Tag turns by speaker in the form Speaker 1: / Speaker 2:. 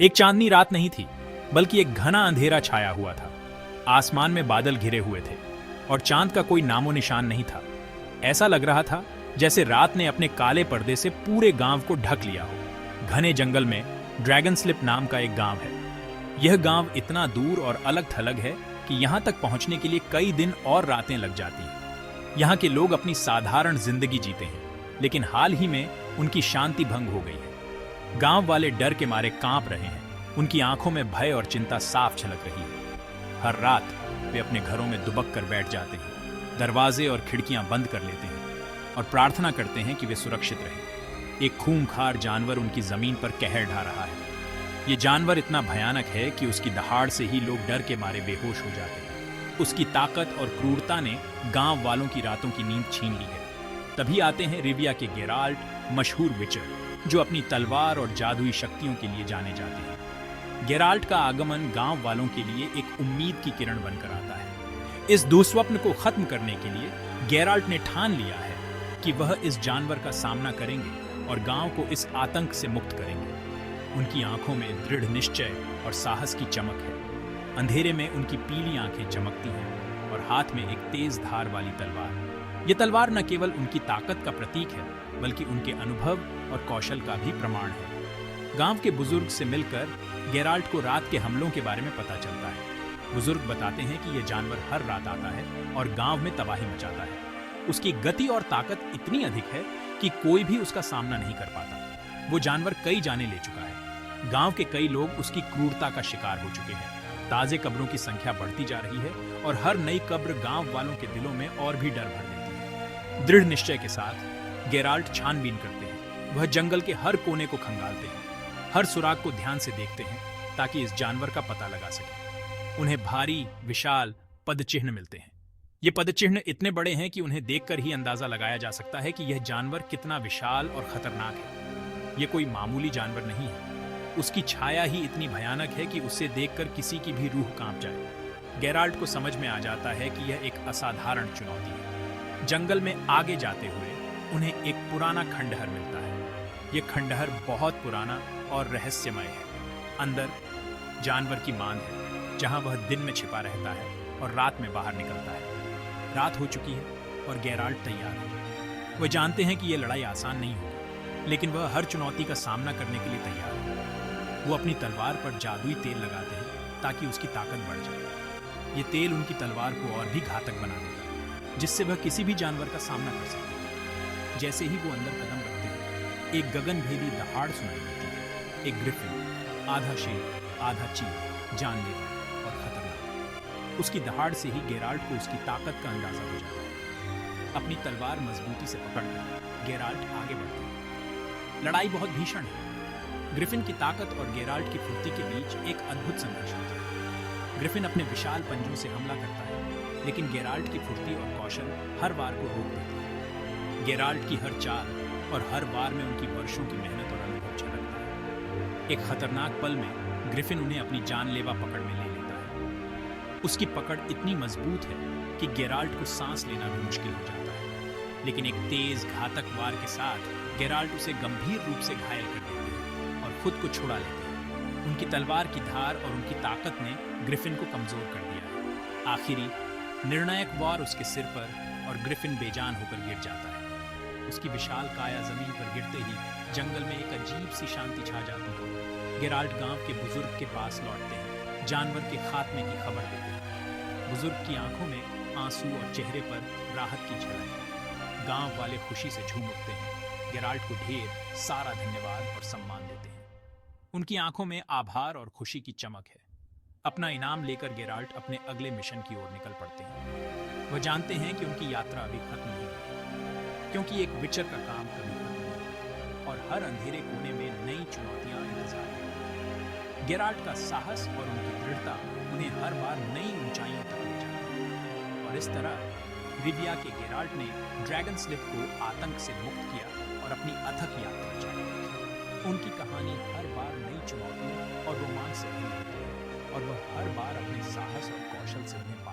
Speaker 1: एक चांदनी रात नहीं थी, बल्कि एक घना अंधेरा छाया हुआ था। आसमान में बादल घिरे हुए थे और चांद का कोई नामो निशान नहीं था। ऐसा लग रहा था जैसे रात ने अपने काले पर्दे से पूरे गांव को ढक लिया हो। घने जंगल में ड्रैगन स्लिप नाम का एक गांव है। यह गांव इतना दूर और अलग थलग है कि यहाँ तक पहुँचने के लिए कई दिन और रातें लग जाती हैं। यहाँ के लोग अपनी साधारण जिंदगी जीते हैं, लेकिन हाल ही में उनकी शांति भंग हो गई है। गांव वाले डर के मारे कांप रहे हैं। उनकी आंखों में भय और चिंता साफ झलक रही है। हर रात वे अपने घरों में दुबक कर बैठ जाते हैं, दरवाजे और खिड़कियां बंद कर लेते हैं और प्रार्थना करते हैं कि वे सुरक्षित रहें। एक खूंखार जानवर उनकी जमीन पर कहर ढा रहा है। ये जानवर इतना भयानक है कि उसकी दहाड़ से ही लोग डर के मारे बेहोश हो जाते हैं। उसकी ताकत और क्रूरता ने गांव वालों की रातों की नींद छीन ली है। तभी आते हैं रिविया के गेराल्ट, मशहूर विचर, जो अपनी तलवार और जादुई शक्तियों के लिए जाने जाते हैं। गेराल्ट का आगमन गांव वालों के लिए एक उम्मीद की किरण बनकर आता है। इस दुस्वप्न को खत्म करने के लिए गेराल्ट ने ठान लिया है कि वह इस जानवर का सामना करेंगे और गांव को इस आतंक से मुक्त करेंगे। उनकी आंखों में दृढ़ निश्चय और साहस की चमक है। अंधेरे में उनकी पीली आंखें चमकती हैं और हाथ में एक तेज धार वाली तलवार। ये तलवार न केवल उनकी ताकत का प्रतीक है, बल्कि उनके अनुभव और कौशल का भी प्रमाण है। गांव के बुजुर्ग से मिलकर गेराल्ट को रात के हमलों के बारे में पता चलता है। बुजुर्ग बताते हैं कि यह जानवर हर रात आता है और गांव में तबाही मचाता है। उसकी गति और ताकत इतनी अधिक है कि कोई भी उसका सामना नहीं कर पाता। वो जानवर कई जाने ले चुका है। गांव के कई लोग उसकी क्रूरता का शिकार हो चुके हैं। ताजे कब्रों की संख्या बढ़ती जा रही है और हर नई कब्र गांव वालों के दिलों में और भी डर भर देती है। दृढ़ निश्चय के साथ गेराल्ट छानबीन करते हैं। वह जंगल के हर कोने को खंगालते हैं, हर सुराग को ध्यान से देखते हैं ताकि इस जानवर का पता लगा सके। उन्हें भारी विशाल पदचिह्न मिलते हैं। ये पदचिह्न इतने बड़े हैं कि उन्हें देखकर ही अंदाजा लगाया जा सकता है कि यह जानवर कितना विशाल और खतरनाक है। यह कोई मामूली जानवर नहीं है। उसकी छाया ही इतनी भयानक है कि उसे देखकर किसी की भी रूह कांप जाए। गेराल्ट को समझ में आ जाता है कि यह एक असाधारण चुनौती है। जंगल में आगे जाते हुए उन्हें एक पुराना खंडहर मिलता है। यह खंडहर बहुत पुराना और रहस्यमय है। अंदर जानवर की मांद है, जहां वह दिन में छिपा रहता है और रात में बाहर निकलता है। रात हो चुकी है और गेराल्ट तैयार है। वह जानते हैं कि यह लड़ाई आसान नहीं होगी, लेकिन वह हर चुनौती का सामना करने के लिए तैयार है। वो अपनी तलवार पर जादुई तेल लगाते हैं ताकि उसकी ताकत बढ़ जाए। ये तेल उनकी तलवार को और भी घातक बना देता है, जिससे वह किसी भी जानवर का सामना कर सकते हैं। जैसे ही वो अंदर कदम रखते हैं, एक गगनभेदी दहाड़ सुनाई देती है। एक ग्रिफिन, आधा शेर आधा चील, जानलेवा और खतरनाक। उसकी दहाड़ से ही गेराल्ट को उसकी ताकत का अंदाजा हो जाता है। अपनी तलवार मजबूती से पकड़कर गेराल्ट आगे बढ़ते हैं। लड़ाई बहुत भीषण है। ग्रिफिन की ताकत और गेराल्ट की फुर्ती के बीच एक अद्भुत संघर्ष होता है। ग्रिफिन अपने विशाल पंजों से हमला करता है, लेकिन गेराल्ट की फुर्ती और कौशल हर वार को रोक देती है। गेराल्ट की हर चाल और हर वार में उनकी वर्षों की मेहनत और अनुभव झलकता है। एक खतरनाक पल में ग्रिफिन उन्हें अपनी जानलेवा पकड़ में ले लेता है। उसकी पकड़ इतनी मजबूत है कि गेराल्ट को सांस लेना भी मुश्किल हो जाता है। लेकिन एक तेज घातक वार के साथ गेराल्ट उसे गंभीर रूप से घायल कर देते हैं और खुद को छुड़ा लेते हैं। उनकी तलवार की धार और उनकी ताकत ने ग्रिफिन को कमजोर कर दिया है। आखिरी निर्णायक वार उसके सिर पर और ग्रिफिन बेजान होकर गिर जाता है। उसकी विशाल काया जमीन पर गिरते ही जंगल में एक अजीब सी शांति छा जाती है। गेराल्ट गांव के बुजुर्ग के पास लौटते हैं, जानवर के खात्मे की खबर देते हैं। बुजुर्ग की आंखों में आंसू और चेहरे पर राहत की झलक है। गांव वाले खुशी से झूम उठते हैं। गेराल्ट को ढेर सारा धन्यवाद और सम्मान देते हैं। उनकी आंखों में आभार और खुशी की चमक है। अपना इनाम लेकर गेराल्ट अपने अगले मिशन की ओर निकल पड़ते हैं। वह जानते हैं कि उनकी यात्रा अभी खत्म नहीं हुई, क्योंकि एक विचर का काम कभी खत्म नहीं होता और हर अंधेरे कोने में नई चुनौतियां इंतजार करती हैं। गेराल्ट का साहस और उनकी दृढ़ता उन्हें हर बार नई ऊंचाइयों तक ले जाती है। और इस तरह रिविया के गेराल्ट ने ड्रैगन स्लिप को आतंक से मुक्त किया और अपनी अथक यात्रा जारी रखी। उनकी कहानी हर बार नई चुनौतियों और रोमांच से भरी होती है और वह हर बार अपने साहस और कौशल से उन्हें